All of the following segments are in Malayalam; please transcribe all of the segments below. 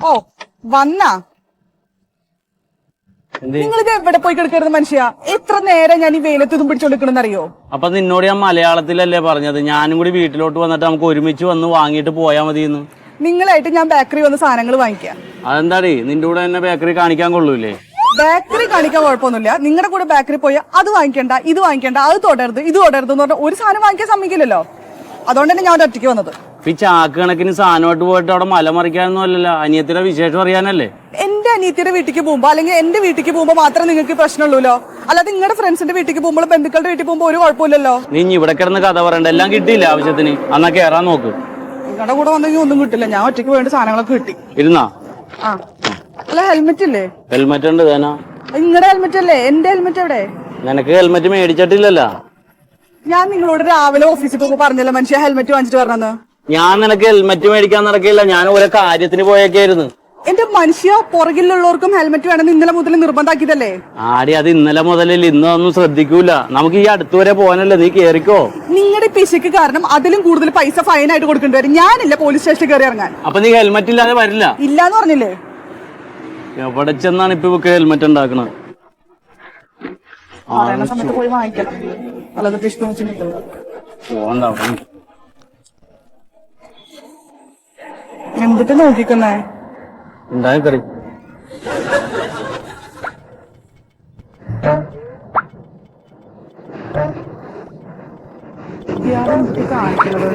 ഓ വന്നാ നിങ്ങളിത് എവിടെ പോയി കിടക്കരുത് മനുഷ്യ? എത്ര നേരം ഞാൻ ഈ വെയിലത്ത് ഇതും പിടിച്ചോണ്ടിരിക്കണെന്നറിയോ? അപ്പൊ നിന്നോട് ഞാൻ മലയാളത്തിലല്ലേ പറഞ്ഞത്? ഞാനും കൂടി വീട്ടിലോട്ട് വന്നിട്ട് നമുക്ക് ഒരുമിച്ച് വന്ന് വാങ്ങിയിട്ട് പോയാ മതിയെന്ന്. നിങ്ങളായിട്ട് ഞാൻ ബേക്കറി വന്ന് സാധനങ്ങൾ വാങ്ങിക്കാം. അതെന്താടി നിന്റെ കൂടെ എന്നെ ബേക്കറി കാണിക്കാൻ കൊള്ളൂലേ? ബേക്കറി കാണിക്കാൻ കുഴപ്പമൊന്നുമില്ല. നിങ്ങളുടെ കൂടെ ബേക്കറി പോയി അത് വാങ്ങിക്കണ്ട, ഇത് വാങ്ങിക്കണ്ട, അത് തൊടരുത്, ഇത് തൊടരുത് എന്ന് പറഞ്ഞാൽ ഒരു സാധനം വാങ്ങിക്കാൻ സമ്മതിക്കില്ലല്ലോ. അതുകൊണ്ട് തന്നെ ഞാൻ ഒറ്റയ്ക്ക് വന്നത്. ഈ ചാക്ക് കണക്കിന് സാധനമായിട്ട് പോയിട്ട് അവിടെ മല മറിക്കാനൊന്നും അല്ലല്ലോ, അനിയത്തിയുടെ വിശേഷം അറിയാനല്ലേ. എന്റെ അനിയത്തിയുടെ വീട്ടിലേക്ക് പോകുമ്പോ അല്ലെങ്കിൽ എന്റെ വീട്ടിലേക്ക് പോകുമ്പോ മാത്രമേ നിങ്ങൾക്ക് പ്രശ്നമുള്ളൂല്ലോ. അല്ലാതെ നിങ്ങളുടെ ഫ്രണ്ട്സിന്റെ വീട്ടിലേക്ക് പോകുമ്പോൾ ബന്ധുക്കളുടെ വീട്ടിൽ പോകുമ്പോൾ ഒരു കുഴപ്പമില്ലല്ലോ. നീ ഇവിടെ കിടന്ന് കഥ പറയണ്ട, എല്ലാം കിട്ടിയില്ല ആവശ്യത്തിന്. എന്നാ കേറാൻ നോക്ക്. നിങ്ങളുടെ കൂടെ വന്നെങ്കിൽ ഒന്നും കിട്ടില്ല. ഞാൻ ഒറ്റയ്ക്ക് വേണ്ട സാധനങ്ങളൊക്കെ കിട്ടി. ഇരുന്നാ ആ അല്ല ഹെൽമെറ്റ് ഇല്ലേ? ഹെൽമെറ്റ് ഉണ്ട് തേനാ. നിങ്ങളുടെ ഹെൽമെറ്റ് അല്ലേ? എന്റെ ഹെൽമെറ്റ് എവിടെ? നിനക്ക് ഹെൽമെറ്റ് മേടിച്ചിട്ടില്ലല്ലോ. ഞാൻ നിങ്ങളോട് രാവിലെ ഓഫീസിൽ പോകുമ്പോ പറഞ്ഞല്ലോ മനുഷ്യ ഹെൽമെറ്റ് വാങ്ങിച്ചിട്ട് വരണമെന്ന്. ഞാൻ നിനക്ക് ഹെൽമെറ്റ് മേടിക്കാൻ നടക്കില്ല, ഞാൻ ഓരോ കാര്യത്തിന് പോയേക്കായിരുന്നു. എന്റെ മനുഷ്യ പുറകിലുള്ളവർക്കും ഹെൽമെറ്റ് വേണമെന്ന് ഇന്നലെ മുതൽ നിർബന്ധാക്കിയതല്ലേ? ആടി അത് ഇന്നലെ മുതലല്ലേ, ഇന്നൊന്നും ശ്രദ്ധിക്കൂല. നമുക്ക് ഈ അടുത്ത് വരെ പോകാനല്ലേ, നീ കേറിക്കോ. നിങ്ങളുടെ പിശക്ക് കാരണം അതിലും കൂടുതൽ പൈസ ഫൈൻ ആയിട്ട് കൊടുക്കേണ്ടി വരും. ഞാനില്ല പോലീസ് സ്റ്റേഷനിൽ കയറി ഇറങ്ങാൻ. അപ്പൊ നീ ഹെൽമെറ്റ് ഇല്ലാതെ വരില്ല? ഇല്ലാന്ന് പറഞ്ഞില്ലേ? എവിടെ ചെന്നാണ് ഇപ്പൊ ഇവക്ക് ഹെൽമെറ്റ് ഉണ്ടാക്കണത്? സമയത്ത് പോയി വാങ്ങിക്കണം. അല്ലാതെ ഇഷ്ടം എന്തിട്ട് നോക്കിക്കുന്നേ? ഉണ്ടായി കറി കാണിക്കുന്നത്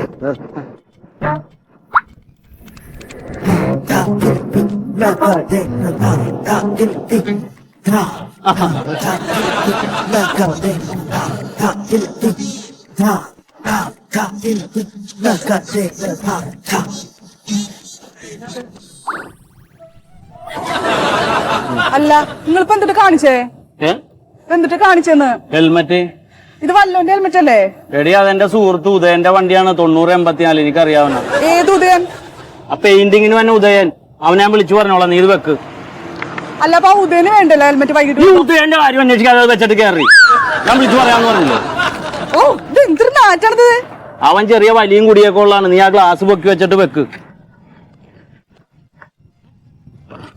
അല്ല നിങ്ങളിപ്പോ എന്തിട്ട് കാണിച്ചേ? എന്തിട്ട് കാണിച്ചെന്ന്? ഹെൽമെറ്റ്. ഇത് വല്ലോന്റെ ഹെൽമെറ്റ് അല്ലേ? എടി അതെന്റെ സുഹൃത്ത് ഉദയന്റെ വണ്ടിയാണ്, 9084. എനിക്കറിയാവുന്ന. ഏത് ഉദയൻ? ആ പെയിന്റിങ്ങിന് തന്നെ ഉദയൻ. അവനെ ഞാൻ വിളിച്ചു പറഞ്ഞോളാം, നീ ഇത് വെക്ക്. അല്ല അപ്പൊ ഉദയന് വേണ്ടല്ലോ ഹെൽമെറ്റ് വൈകിട്ട്? ഉദയന്റെ കാര്യം അന്വേഷിക്കാതെ വെച്ചിട്ട് കയറി. ഞാൻ വിളിച്ചു പറയാന്ന് പറഞ്ഞില്ലേ? ഓ ഇത് എന്തൊരു നാറ്റാണത്. അവൻ ചെറിയ വലിയും കുടിയൊക്കെ ഉള്ളതാണ്. നീ ആ ഗ്ലാസ് പൊക്കി വെച്ചിട്ട് വെക്ക്.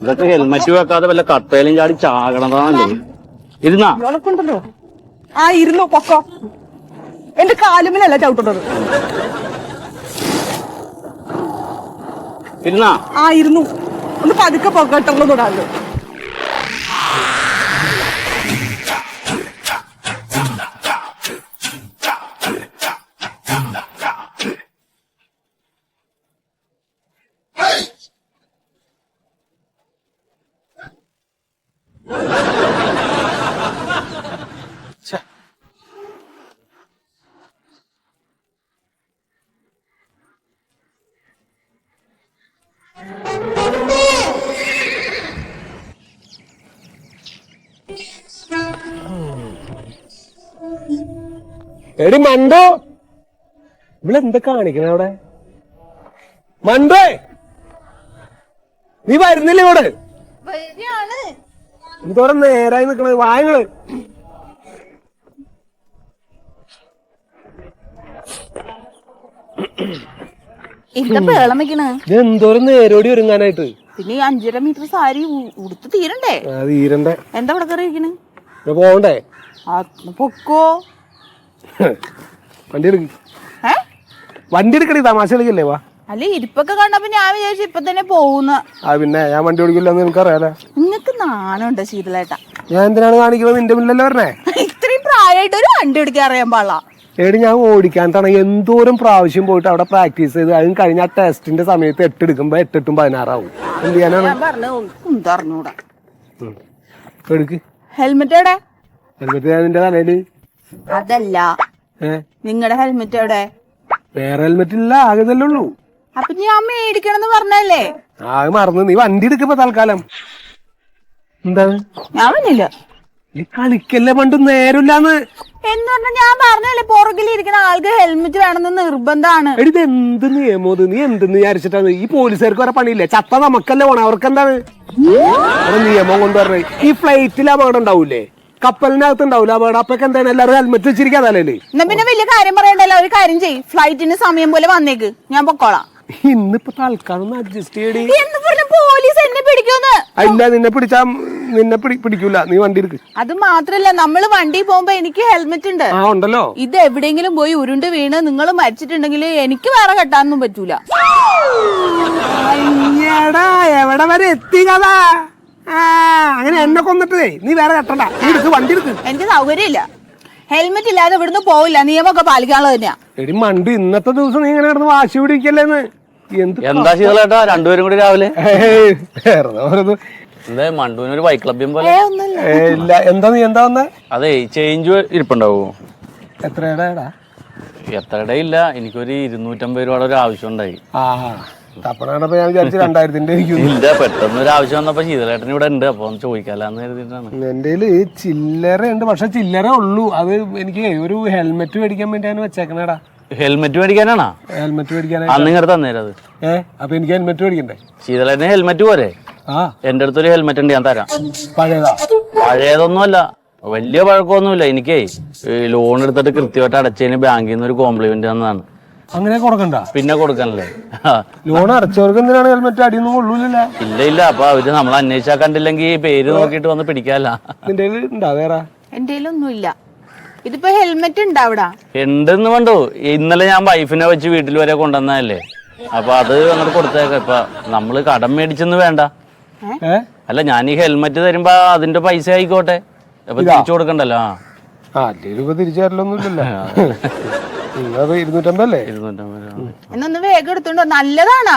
ഇതൊക്കെ ഹെൽമെറ്റ് വെക്കാതെ വല്ല കട്ടയിലും ചാടി ചാകണതാണല്ലേ. ഇരുന്നാ ഉണ്ടല്ലോ. ആ ഇരുന്നു പൊക്കോ. എന്റെ കാലുമിലല്ല ചവിട്ടുന്നത്. ഇരുന്നാ ആ ഇരുന്നു. ഒന്ന് പതുക്കെ പൊക്കട്ടുള്ളൂ തൊടാല്ലോ. എടി മണ്ടോ, ഇവിടെ എന്താ കാണിക്കണ അവിടെ? മണ്ടോ നീ വരുന്നില്ല ഇവിടെ? എന്തോരം നേരായി നിക്കണത്? വായങ്ങള് എന്തോരം നേരോടി ഒരുങ്ങാനായിട്ട്. പിന്നെ 5.5 മീറ്റർ സാരി ഉടുത്ത് തീരണ്ടേ? തീരണ്ടേ? എന്താ ഇവിടെ കയറിയിരിക്കണ്? പോകണ്ടേ? പൊക്കോ. വണ്ടി എടുക്ക. വണ്ടി എടുക്കണേ, തമാശ കളിക്കല്ലേ? വാ. അല്ലെ ഇരിപ്പൊക്കെ കണ്ടപ്പോ ഞാൻ വിചാരിച്ചു ഇപ്പൊ തന്നെ പോകുന്ന. പിന്നെ ഞാൻ വണ്ടി ഓടിക്കില്ലെന്ന് എനിക്കറിയാലോ. നിങ്ങക്ക് നാണുണ്ട് ശീതളേട്ടാ. ഞാൻ എന്തിനാണ് കാണിക്കുന്നത്? നിന്റെ മുന്നിലല്ലേ പറഞ്ഞേ. ഇത്രയും പ്രായമായിട്ട് ഒരു വണ്ടി ഓടിക്കാൻ അറിയാൻ പാടില്ല. എടി ഞാൻ ഓടിക്കാനാണ് എന്തോരം പ്രാവശ്യം പോയിട്ട് അവിടെ പ്രാക്ടീസ് ചെയ്ത് അതും കഴിഞ്ഞ ആ ടെസ്റ്റിന്റെ സമയത്ത് 8 എടുക്കുമ്പോ 8 8 16 എന്ത് ചെയ്യാനാണ്? എടുക്ക് ഹെൽമെറ്റ് എവിടെ? ഹെൽമെറ്റ് ഞാൻ നിന്റെ തലയില്. അതല്ല നിങ്ങളുടെ ഹെൽമെറ്റ് എവിടെ? വേറെ ഹെൽമെറ്റ് ഇല്ല, ആകെതല്ലേ ഉള്ളൂ. അപ്പൊ ഞാൻ മേടിക്കണമെന്ന് പറഞ്ഞല്ലേ? ആകെ മറന്നു. നീ വണ്ടി എടുക്കപ്പോ തൽക്കാലം. എന്താണ്? ഞാൻ വന്നില്ല. നീ കളിക്കല്ലേ പണ്ട് നേരമില്ലാന്ന് എന്ന് പറഞ്ഞ ഞാൻ പറഞ്ഞല്ലേ പുറകിലിരിക്കുന്ന ആൾക്ക് ഹെൽമെറ്റ് വേണമെന്ന് നിർബന്ധമാണ്. എടി ഇത് എന്ത് നിയമോ? നീ എന്തെന്ന് വിചാരിച്ചിട്ടാണ്? ഈ പോലീസുകാർക്ക് വരെ പണിയില്ലേ? ചത്ത നമുക്കല്ലേ പോണേ, അവർക്ക് എന്താണ് നിയമം കൊണ്ടുവരണേ? ഈ ഫ്ലൈറ്റിൽ അപകടം ഉണ്ടാവൂലേ, കപ്പലിനകത്ത് ഉണ്ടാവൂല അപകടം? അപ്പൊക്കെ എന്താണ് എല്ലാവരും ഹെൽമെറ്റ് വെച്ചിരിക്കാതല്ലേ? എന്നാ പിന്നെ വലിയ കാര്യം പറയണ്ടല്ലോ. ഒരു കാര്യം ചെയ്യ്, ഫ്ലൈറ്റിന് സമയം പോലെ വന്നേക്ക്, ഞാൻ പൊക്കോളാം. ഇന്നിപ്പോ തൽക്കാലം ഒന്ന് അഡ്ജസ്റ്റ് ചെയ്യടി. എന്ന് പറഞ്ഞ പോലീസ് എന്നെ പിടിക്കുമെന്ന്. അല്ല നിന്നെ പിടിച്ചാ പിടിക്കൂല, നീ വണ്ടി എടുക്ക്. അത് മാത്രല്ല, നമ്മള് വണ്ടി പോകുമ്പോ എനിക്ക് ഹെൽമെറ്റ് ഉണ്ട്. ആ ഉണ്ടല്ലോ. ഇത് എവിടെയെങ്കിലും പോയി ഉരുണ്ട് വീണ് നിങ്ങൾ മരിച്ചിട്ടുണ്ടെങ്കിൽ എനിക്ക് വേറെ കെട്ടാനൊന്നും പറ്റൂല. അയ്യടാ എവിടെ വരെ എത്തി കഥ. അങ്ങനെ എന്നെ കൊന്നിട്ടേ നീ വേറെ കെട്ടണ്ട, നീ എടുക്ക്, വണ്ടി എടുക്ക്. എനിക്ക് സൗകര്യമില്ല, ഹെൽമെറ്റ് ഇല്ലാതെ ഇവിടുന്ന് പോവില്ല, നിയമമൊക്കെ പാലിക്കാനുള്ളത് തന്നെയാ. എടി മണ്ട്, ഇന്നത്തെ ദിവസം നീ ഇങ്ങനെ കിടന്ന് വാശി പിടിക്കല്ലേന്ന്. എന്താ ശീതളേട്ടാ രണ്ടുപേരും കൂടി രാവിലെ? എന്താ മണ്ടുവിനൊരു ബൈക്ക് ക്ലബ്ബിയും പോലെ? ഇല്ല. എന്താ നീ എന്താ വന്നേ? അതെ ചേഞ്ച് ഇരിപ്പുണ്ടാവോ? എത്രയുടെ? എത്രയുടെ ഇല്ല, എനിക്കൊരു 250 രൂപയുടെ ഒരു ആവശ്യം ഉണ്ടായി. തപ്പണപ്പോ ഞാൻ വിചാരിച്ചു 2000-ന്റെ ഇല്ല, പെട്ടെന്ന് ഒരു ആവശ്യം വന്നപ്പോ ശീതളേട്ടൻ ഇവിടെ ഉണ്ട്, അപ്പൊ ഒന്ന് ചോദിക്കാലാന്ന് കരുതിയിട്ടാണ്. എന്റെ ചില്ലറ ഉണ്ട്, പക്ഷെ ചില്ലറ ഉള്ളൂ. അത് എനിക്ക് ഒരു ഹെൽമെറ്റ് മേടിക്കാൻ വേണ്ടിയാണ് വെച്ചേക്കണേടാ. ഹെൽമെറ്റ് മേടിക്കാനാണോ? ഹെൽമെറ്റ് മേടിക്കാനാ. അന്ന് ഇങ്ങോട്ട് തന്നേരം അത്. അപ്പൊ എനിക്ക് ഹെൽമെറ്റ് മേടിക്കണ്ടേ? ശീതളേട്ടന് ഹെൽമെറ്റ് പോരെ? എന്റെ അടുത്തൊരു ഹെൽമെറ്റ് ഉണ്ട്, ഞാൻ തരാം. പഴയതാ? പഴയതൊന്നുമല്ല, വലിയ പഴക്കമൊന്നുമില്ല. എനിക്കേ ലോൺ എടുത്തിട്ട് കൃത്യമായിട്ട് അടച്ചതിന് ബാങ്കിൽ നിന്ന് ഒരു കോംപ്ലിമെന്റ് തന്നതാണ്. അങ്ങനെ കൊടുക്കണ്ട? പിന്നെ കൊടുക്കണല്ലേ. ലോൺ അടച്ചവർക്ക് എന്തിനാണ് ഹെൽമെറ്റ്? അടിയൊന്നും കൊള്ളൂല. ഇല്ല, അപ്പൊ അവര് നമ്മൾ അന്വേഷിച്ചാൽ കണ്ടില്ലെങ്കിൽ പേര് നോക്കിട്ട് വന്ന് പിടിക്കാല്ല. നിന്റെ ഉണ്ടാ വേറെ? എന്റെ ഒന്നുമില്ല. ഇതിപ്പോ ഹെൽമെറ്റ് ഉണ്ടാവിടാ? ഉണ്ടെന്ന് വേണ്ടോ, ഇന്നലെ ഞാൻ വൈഫിനെ വെച്ച് വീട്ടിൽ വരെ കൊണ്ടുവന്നതല്ലേ, അപ്പൊ അത് അങ്ങോട്ട് കൊടുത്തേക്ക. ഇപ്പൊ നമ്മള് കടം മേടിച്ചെന്ന് വേണ്ട. അല്ല, ഞാൻ ഈ ഹെൽമെറ്റ് തരുമ്പോ അതിന്റെ പൈസ ആയിക്കോട്ടെ, അപ്പൊ തിരിച്ചു കൊടുക്കണ്ടല്ലോ. തിരിച്ചു തരലൊന്നുമില്ലല്ലോ. 250 അല്ലേ? 250. എന്നൊന്ന് വേഗം എടുത്തോണ്ടോ, നല്ലതാണാ?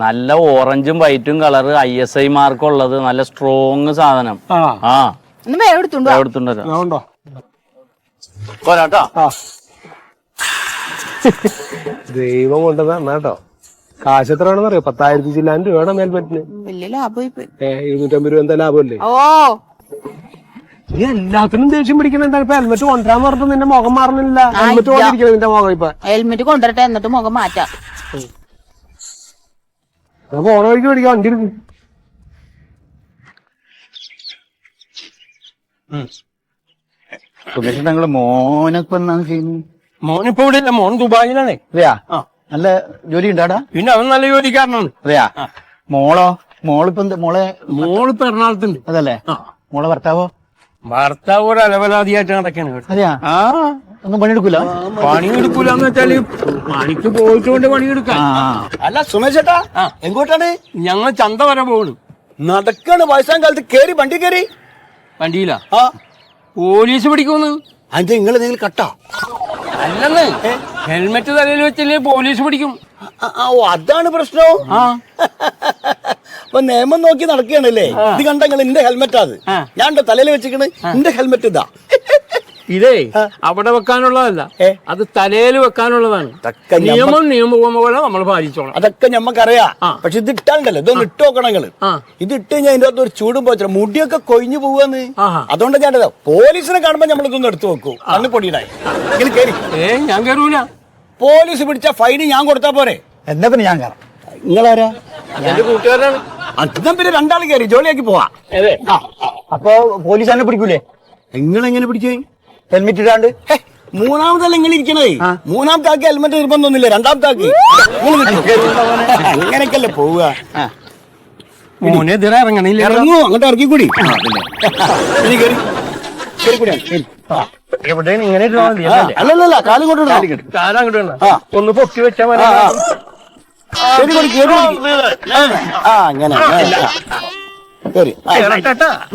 നല്ല ഓറഞ്ചും വൈറ്റും കളർ, ISI മാർക്ക് ഉള്ളത്, നല്ല സ്ട്രോങ് സാധനം. ഒന്ന് വേഗം എടുത്തോണ്ടോ. ദൈവം കൊണ്ടുവന്നാ കേട്ടോ. കാശ് എത്രയാണെന്ന് അറിയോ? 10,000 ചില്ലാൻ രൂപയുടെ ഹെൽമെറ്റിന്. വലിയ ലാഭം. 250 രൂപ എന്താ ലാഭമല്ലേ? ഓ, നീ എല്ലാത്തിനും ദേഷ്യം പിടിക്കണ എന്താണ്? ഇപ്പൊ ഹെൽമെറ്റ് കൊണ്ടുവരാന്ന് പറഞ്ഞിട്ട് നിന്റെ മുഖം മാറുന്നില്ല. ഹെൽമെറ്റ് കൊണ്ടിരിക്കണം നിന്റെ മുഖം. ഇപ്പൊ ഹെൽമെറ്റ് കൊണ്ടുവരട്ടെ, എന്നിട്ട് മുഖം മാറ്റാം. പോണ വഴിക്ക് മേടിക്കാം, വണ്ടി എടുക്കും. സുമേഷ് മോനൊക്കെ എന്നാണ് ചെയ്യുന്നത്? മോനിപ്പോ ഇവിടെ ഇല്ല, മോൻ ദുബായിലാണ്. അതെയാ? നല്ല ജോലി ഉണ്ടാടാ? പിന്നെ അവൻ നല്ല ജോലിക്കാരനാണ്. അതെയാ? മോളിപ്പോ മോളിപ്പോ എറണാകുളത്തുണ്ട്. അതല്ലേ? മോളെ ഭർത്താവോ? ഭർത്താവ് ഒരു അലവലാതിയായിട്ട് നടക്കാണ്. അതെയാ? ഒന്നും പണിയെടുക്കൂല? പണിയെടുക്കൂലെന്ന് വെച്ചാല് പണിക്ക് പോയിട്ടുണ്ട് പണിയെടുക്കാൻ. അല്ല സുമേഷ് ചേട്ടാ, എങ്ങോട്ടാണ്? ഞങ്ങൾ ചന്ത വരെ പോകണം. നടക്കാണ് വയസ്സാം കാലത്ത്. കേറി വണ്ടി കേറി? വണ്ടിയില്ല. പോലീസ് പിടിക്കുന്നു. അതിന്റെ നിങ്ങൾ കട്ടാ? അല്ലെന്ന്, ഹെൽമെറ്റ് തലയിൽ വെച്ചില്ലേ പോലീസ് പിടിക്കും. അതാണ് പ്രശ്നം. അപ്പൊ നിയമം നോക്കി നടക്കുകയാണല്ലേ? ഇത് കണ്ട എന്റെ ഹെൽമെറ്റ് അത് ഞാൻ എന്റെ തലയിൽ വെച്ചിക്കണ്. എന്റെ ഹെൽമെറ്റ് ഇതാ. ഇതേ അവിടെ വെക്കാനുള്ളതല്ല, അത് തലയിൽ വെക്കാനുള്ളതാണ്. നിയമം പോലെ നമ്മൾ പാലിച്ചോളാം. അതൊക്കെ ഞമ്മക്കറിയാം. പക്ഷെ ഇത് ഇട്ടാണ്ടല്ലോ, ഇതൊന്ന് ഇട്ട് നോക്കണം നിങ്ങള്. ഇത് ഇട്ട് കഴിഞ്ഞാൽ അതിന്റെ അകത്ത് ഒരു ചൂടും പോച്ച മുടിയൊക്കെ കൊഴിഞ്ഞു പോവാന്ന്. അതുകൊണ്ട് ഞാൻ പോലീസിനെ കാണുമ്പോ നമ്മളിതൊന്ന് എടുത്തു വെക്കൂ. അന്ന് പൊടിയിടായി കയറി. ഞാൻ കയറൂല. പോലീസ് പിടിച്ച ഫൈന് ഞാൻ കൊടുത്താ പോരെ? എന്നാ പിന്നെ ഞാൻ കയറാം. നിങ്ങളാരാ? എന്റെ കൂട്ടുകാരാണ്. അച്ഛൻ പിന്നെ 2 ആൾ കയറി ജോലിയാക്കി പോവാ. അപ്പൊ പോലീസ് എന്നെ പിടിക്കൂലേ? നിങ്ങളെങ്ങനെ പിടിച്ചേ? ഹെൽമെറ്റ് ഇടാണ്ട്? 3ാമതല്ല നിങ്ങൾ ഇരിക്കണേ. 3ാമത്തെ ആക്കി ഹെൽമെറ്റ് നിർബന്ധമൊന്നുമില്ല. 2ാമത്തെ ആക്കി അങ്ങനെയൊക്കെയല്ലേ പോവുക. ഇറങ്ങൂ, അങ്ങോട്ട് ഇറക്കിക്കൂടി. അല്ലല്ല, കാലും കൊണ്ടിടണം. ഒന്ന് പൊക്കി വെച്ചാൽ മതി. അങ്ങനെ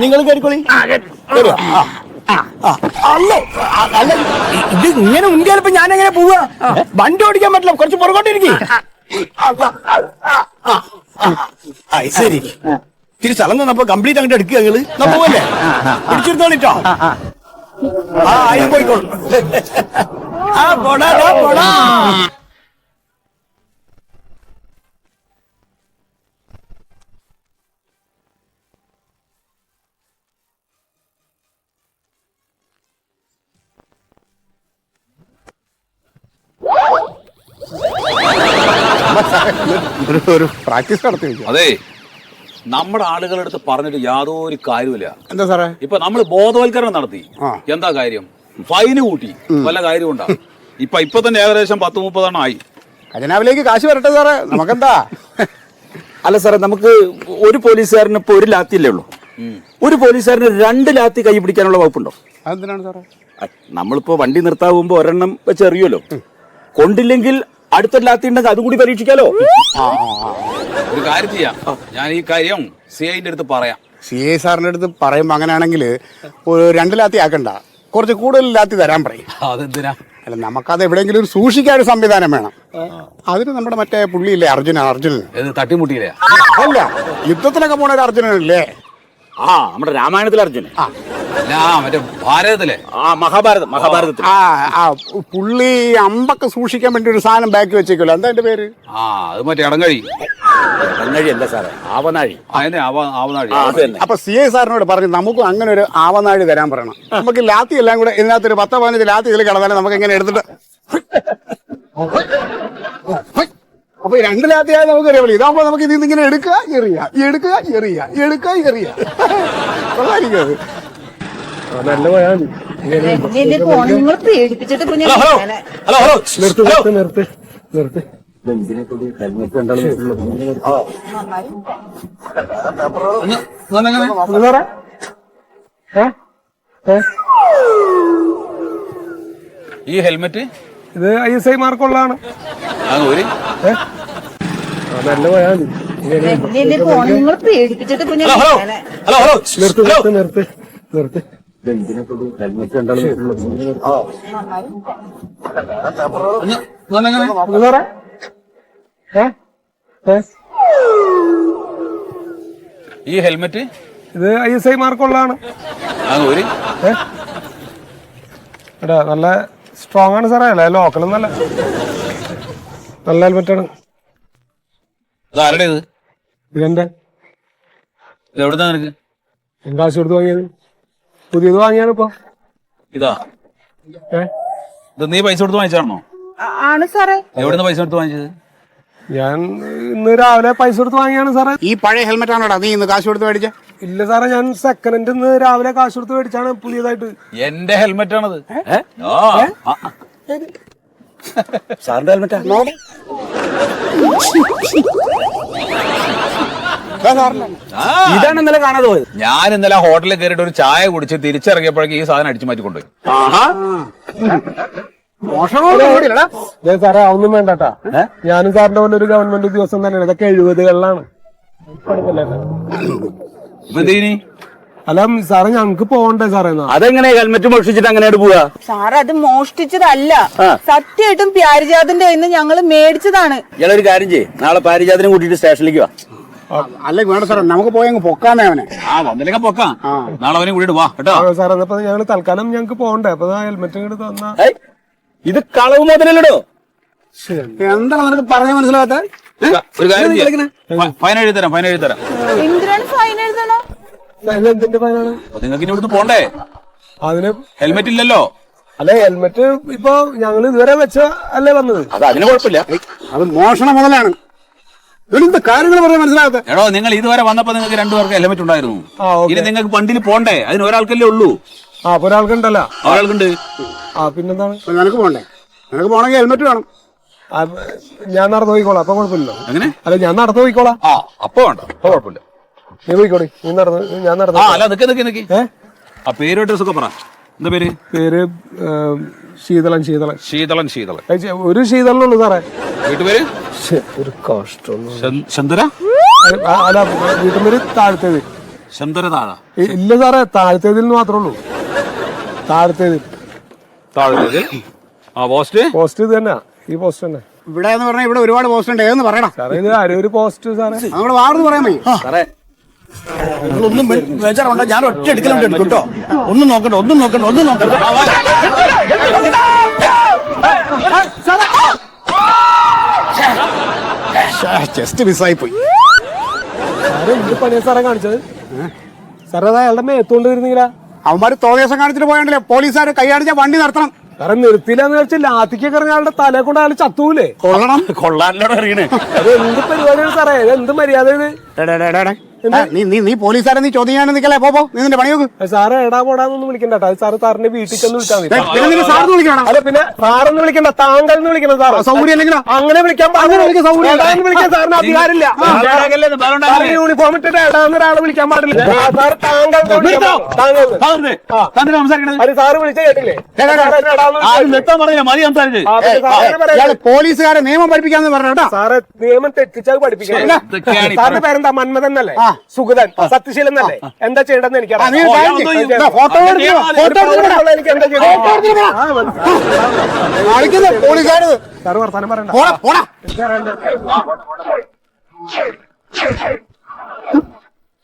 നിങ്ങൾ കയറിക്കോളി. അല്ല, ഇത് ഇങ്ങനെ ഉന്തിയാലിപ്പോ ഞാൻ എങ്ങനെ പോവാ? വണ്ടി ഓടിക്കാൻ പറ്റില്ല, കുറച്ച് പുറകോട്ടിരിക്കും. ശരി, ഇത്തിരി സ്ഥലം തന്നപ്പോ കംപ്ലീറ്റ് അങ്ങോട്ട് എടുക്കുക നിങ്ങള്. പോവല്ലേ? പിടിച്ചെടുത്തോളിട്ടോ. പോയിക്കോളും. പോടാ പോടാ. ഒരു പ്രാക്ടീസ് നടത്തി. അതെ, നമ്മുടെ ആളുകളുടെ അടുത്ത് പറഞ്ഞിട്ട് യാതൊരു കാര്യമില്ല. എന്താ സാറേ? ഇപ്പൊ നമ്മൾ ബോധവൽക്കരണം നടത്തി, എന്താ കാര്യം? ഫൈന് കൂട്ടി, വല്ല കാര്യം ഉണ്ടാവും. ഇപ്പൊ തന്നെ ഏകദേശം 10-30 ആയി. ഖജനാവിലേക്ക് കാശ് വരട്ടെ സാറേ, നമുക്കെന്താ? അല്ല സാറേ, നമുക്ക് ഒരു പോലീസുകാരന് ഇപ്പൊ ഒരു ലാത്തിയല്ലേ ഉള്ളൂ. ഒരു പോലീസുകാരന് 2 ലാത്തി കൈ പിടിക്കാനുള്ള വകുപ്പുണ്ടോ? അതെന്തിനാണ് സാറേ? നമ്മളിപ്പോ വണ്ടി നിർത്താവുമ്പോ ഒരെണ്ണം വെച്ച് എറിയുമല്ലോ. കൊണ്ടില്ലെങ്കിൽ അടുത്തൊരു ലാത്തി ഉണ്ടെങ്കിൽ അതും കൂടി പരീക്ഷിക്കാലോ. ഒരു കാര്യം ചെയ്യാം, ഞാൻ ഈ കാര്യം CIന്റെ അടുത്ത് പറയാം. CI സാറിന്റെ അടുത്ത് പറയുമ്പോ അങ്ങനെയാണെങ്കിൽ 2 ലാത്തി ആക്കണ്ട, കുറച്ച് കൂടുതൽ ലാത്തി തരാൻ പറയും. അതെന്തിനാ? അല്ല, നമുക്കത് എവിടെയെങ്കിലും ഒരു സൂക്ഷിക്കാൻ ഒരു സംവിധാനം വേണം. അതിന് നമ്മുടെ മറ്റേ പുള്ളിയില്ലേ, അർജുനൻ. ഇത് തട്ടിമുട്ടിയില്ലേ? അല്ല, യുദ്ധത്തിലൊക്കെ പോണ ഒരു അർജുനനല്ലേ? നമ്മുടെ രാമായണത്തിലെ അർജുനൻ. അല്ല, മറ്റേ ഭാരതത്തിലെ മഹാഭാരതത്തിൽ. പുള്ളി അമ്പൊക്കെ സൂക്ഷിക്കാൻ വേണ്ടി ഒരു സാധനം ബാക്കി വെച്ചേക്കുമല്ലോ, എന്താ എന്റെ പേര്? അത് മറ്റേ ഇടങ്ങഴി. അല്ല സാറേ, ആവനാഴി. അതിന്റെ ആവനാഴി. അപ്പൊ CI സാറിനോട് പറഞ്ഞു നമുക്ക് അങ്ങനെ ഒരു ആവനാഴി തരാൻ പറയണം. നമുക്ക് ലാത്തി എല്ലാം കൂടെ ഇതിനകത്തൊരു 10-15 ലാത്തി ഇതിൽ കിടന്നാലും നമുക്ക് എങ്ങനെ എടുത്തിട്ട് അപ്പൊ 2 ലാത്തിയായി നമുക്ക് അറിയാമല്ലോ. ഇതാകുമ്പോ നമുക്ക് ഇതിൽ നിന്ന് ഇങ്ങനെ എടുക്കുക എറിയ നല്ല പോയാൽ നിങ്ങൾ പേടിപ്പിച്ചിട്ട് ഇപ്പൊ ഞാൻ നിർത്ത്. ഈ ഹെൽമെറ്റ് ഇത് ISI മാർക്കുള്ളതാണ്. നല്ല പോയാൽ നിങ്ങൾ പേടിപ്പിച്ചിട്ട് ഇപ്പൊ ഞാൻ നിർത്ത്. ഈ ഹെൽമെറ്റ് ഇത് ISI മാർക്കുള്ളതാണ്. എടാ നല്ല സ്ട്രോങ് ആണ് സാറേ, അല്ല ലോക്കലും നല്ല ഹെൽമെറ്റാണ്. ആരുടെ ഇത്? ഇതെന്റെ. എവിടുന്നാ നിനക്ക്? കാശ് കൊടുത്ത് വാങ്ങിയത്, പുതിയത് വാങ്ങിയാണ് ഇപ്പൊ. ഇതാ ഇത് നീ പൈസ കൊടുത്ത് വാങ്ങിച്ചാണോ? ആണ് സാറേ. എവിടുന്ന് പൈസ കൊടുത്ത് വാങ്ങിച്ചത്? ഞാൻ ഇന്ന് രാവിലെ പൈസ കൊടുത്ത് വാങ്ങിയാണ് സാറേ. ഈ പഴയ ഹെൽമെറ്റ് ആണോടാ നീ ഇന്ന് കാശ് കൊടുത്ത് മേടിച്ച? ഇല്ല സാറേ, ഞാൻ സെക്കൻഡ് ഹാൻഡ് ഇന്ന് രാവിലെ കാശ് കൊടുത്ത് മേടിച്ചാണ് പുതിയതായിട്ട്. എന്റെ ഹെൽമെറ്റ് ആണത്. സാറിന്റെ ഹെൽമെറ്റാ? ഇതാണ് ഇന്നലെ കാണാതെ പോയത്. ഞാൻ ഇന്നലെ ഹോട്ടലിൽ കയറിയിട്ട് ഒരു ചായ കുടിച്ച് തിരിച്ചിറങ്ങിയപ്പോഴേക്കും ഈ സാധനം അടിച്ചു മാറ്റി കൊണ്ടുപോയി. സാറേ അതൊന്നും വേണ്ടട്ടാ, ഞാനും സാറിന്റെ പോലെ ഒരു ഗവൺമെന്റ് ഉദ്യോഗസ്ഥൻ തന്നെയാണ്. ഇതൊക്കെ 70കളിലാണ്. അല്ല സാറേ, ഞങ്ങക്ക് പോകണ്ടേ സാറേ? അതെങ്ങനെ ഹെൽമെറ്റ് മോഷിച്ചിട്ട് അങ്ങനെയായിട്ട് പോവാ? സാറ് അത് മോഷ്ടിച്ചതല്ല, സത്യമായിട്ടും പ്യാരിജാതിന്റെ കയ്യിൽ നിന്ന് ഞങ്ങള് മേടിച്ചതാണ്. ഇയാളൊരു കാര്യം ചെയ്യ്, നാളെ പാരിജാതിനെ കൂട്ടിയിട്ട് സ്റ്റേഷനിലേക്ക് വാ. അല്ല വേണ്ട സാറേ, നമുക്ക് പോയങ്ങ് പൊക്കാന്നേ അവനെ. വന്നില്ലെങ്കിൽ പൊക്കാം, നാളെ അവനെ കൂട്ടിട്ട് വാ കേട്ടോ. സാറേ എന്നപ്പോ ഞങ്ങള് തൽക്കാലം ഞങ്ങക്ക് പോകണ്ടേ, അപ്പൊ ഹെൽമെറ്റ് ഇങ്ങോട്ട് തന്നാ. ഇത് കളവ് മുതലല്ലോ. എന്താണ് നിനക്ക് പറഞ്ഞ മനസ്സിലാകാത്ത? ഒരു കാര്യം ചെയ്യാം, ഫൈൻ എഴുതി തരാം. എന്തിനാണ് ഫൈൻ എഴുതണോ? എന്തിന്റെ ഫൈനാണ്? നിങ്ങൾക്ക് ഇനി ഇവിടുന്ന് പോണ്ടേ? അതിന് ഹെൽമെറ്റ് ഇല്ലല്ലോ. അല്ലെ ഹെൽമെറ്റ് ഇപ്പൊ ഞങ്ങള് ഇതുവരെ വെച്ച അല്ലേ വന്നത്. അത് അതിന് കുഴപ്പമില്ല, അത് മോഷണ മുതലാണ്. ഇവരെന്ത് കാര്യങ്ങൾ പറയാൻ മനസ്സിലാകാത്ത? എടോ, നിങ്ങൾ ഇതുവരെ വന്നപ്പോ നിങ്ങൾക്ക് 2 പേർക്ക് ഹെൽമെറ്റ് ഉണ്ടായിരുന്നു. ഇനി നിങ്ങൾക്ക് വണ്ടിയിൽ പോണ്ടേ? അതിന് ഒരാൾക്കല്ലേ ഉള്ളൂ. അപ്പൊ ഒരാൾക്കുണ്ടല്ലോ. ഒരാൾക്കുണ്ട്. പിന്നെന്താണ്? നിനക്ക് പോണ്ടേ? നിനക്ക് പോണെങ്കിൽ ഹെൽമെറ്റ് വേണം. ഞാൻ നടന്നു പോയിക്കോളാം, അപ്പൊ കുഴപ്പമില്ല. അങ്ങനെ? അല്ല ഞാൻ നടന്നു പോയിക്കോളാം. അപ്പൊ വേണ്ട, അപ്പൊ കുഴപ്പമില്ല. നീ പോയിക്കോളി, നീ നടന്നു, ഞാൻ നടന്നു. അല്ല നിക്ക്. ആ പേര് അഡ്രസ് ഒക്കെ പറ. എന്താ പേര്? പേര് ശീതളൻ. ഒരു ശീതളനുള്ളൂ സാറേ. വീട്ടുപേര്? ഒരു കഷ്ടം. ചന്ദ്ര? അല്ല, വീട്ടുപേര് താഴത്തേത്. ചന്ദ്ര താഴ? ഇല്ല സാറേ, താഴത്തേതിൽ മാത്രമേ ഉള്ളൂ. താഴത്തേത്. പോസ്റ്റ് ഇത് തന്നെ, ഈ പോസ്റ്റ് തന്നെ. ഇവിടെ എന്ന് പറഞ്ഞാൽ ഇവിടെ ഒരുപാട് പോസ്റ്റ് ഉണ്ട്, ഏതെന്ന് പറയണം സാറേ. ഇത് ഒരു പോസ്റ്റ് സാറേ. നമ്മുടെ വാർന്ന് പറയാൻ മതി സാറേ. നിങ്ങളൊന്നും ബേജാറുണ്ടോ? ഞാൻ ഒറ്റ എടുക്കലുണ്ട് എടുക്കും കേട്ടോ. ഒന്നും നോക്കണ്ട. ജസ്റ്റ് മിസ്സായി പോയി. സാറേ എന്ത് പണിയാ സാറേ കാണിച്ചത്? സാറേ അത് അയാളുടെ മേത്തോണ്ട് വരുന്നില്ല. അവന്മാര് തോന്നിയാസം കാണിച്ചിട്ട് പോയണ്ടല്ലേ, പോലീസുകാരെ കൈയാടിച്ച വണ്ടി നിർത്തണം. സാറേ നിർത്തിയില്ലാന്ന് വെച്ചാൽ ലാത്തിക്കൊക്കെ എറിഞ്ഞ ആളുടെ തലയെ കൊണ്ട് അയാൾ ചത്തൂലേ? കൊള്ളണം. കൊള്ളാനോട് അറിയണേ. അത് എന്ത് പരിപാടിയാണ് സാറേ? ഇത് എന്ത് മര്യാദ ഇത്? നീ പോലീസുകാരെ നീ ചോദ്യം ചെയ്യാൻ നിൽക്കല്ലേ പോ നീ നിന്റെ പണി നോക്ക്. സാറ് എടാ പോടാന്നൊന്നും വിളിക്കണ്ട കേട്ടോ. അത് സാറ് സാറിന്റെ വീട്ടിൽ ചെന്ന് വിളിച്ചാൽ മതി. പിന്നെ നിന്നെ സാറിന് വിളിക്കണം. അല്ല പിന്നെ സാറൊന്നും വിളിക്കണ്ട, താങ്കൾ എന്ന് വിളിക്കണം സാർ. സൗകര്യം ഇല്ലെങ്കിലോ? അങ്ങനെ വിളിക്കാൻ വിളിക്കാൻ സാറിന് അധികാരമില്ല. യൂണിഫോം ഇട്ടിട്ട് എടാന്ന് ഒരാളെ വിളിക്കാൻ പാടില്ല. സാർ താങ്കൾ സാറ് വിളിച്ച കേട്ടില്ലേ? പോലീസുകാരെ നിയമം പഠിപ്പിക്കാന്ന് പറഞ്ഞു. സാറ് നിയമം തെറ്റിച്ചാൽ പഠിപ്പിക്കണം. സാറിന്റെ പേരെന്താ? മന്മഥൻ എന്നല്ലേ? സുഗതൻ, സത്യശീലൻ എന്നല്ലേ? എന്താ ചെയ്യേണ്ടതെന്ന് എനിക്കറിയാം. ഫോട്ടോ എനിക്ക് എന്താ ചെയ്യേണ്ടത്? പോലീസുകാര് സാറ് വർത്താനം പറയണ്ട.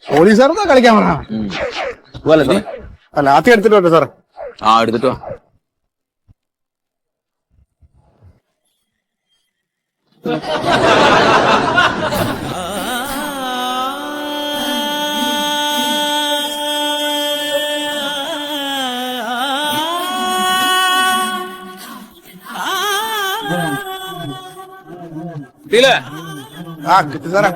പോലീസുകാർക്ക് കളിക്കാൻ പറഞ്ഞ അല്ല ആത്തി എടുത്തിട്ട് സാറേ. എടുത്തിട്ടോ. കിട്ടി സാറേ.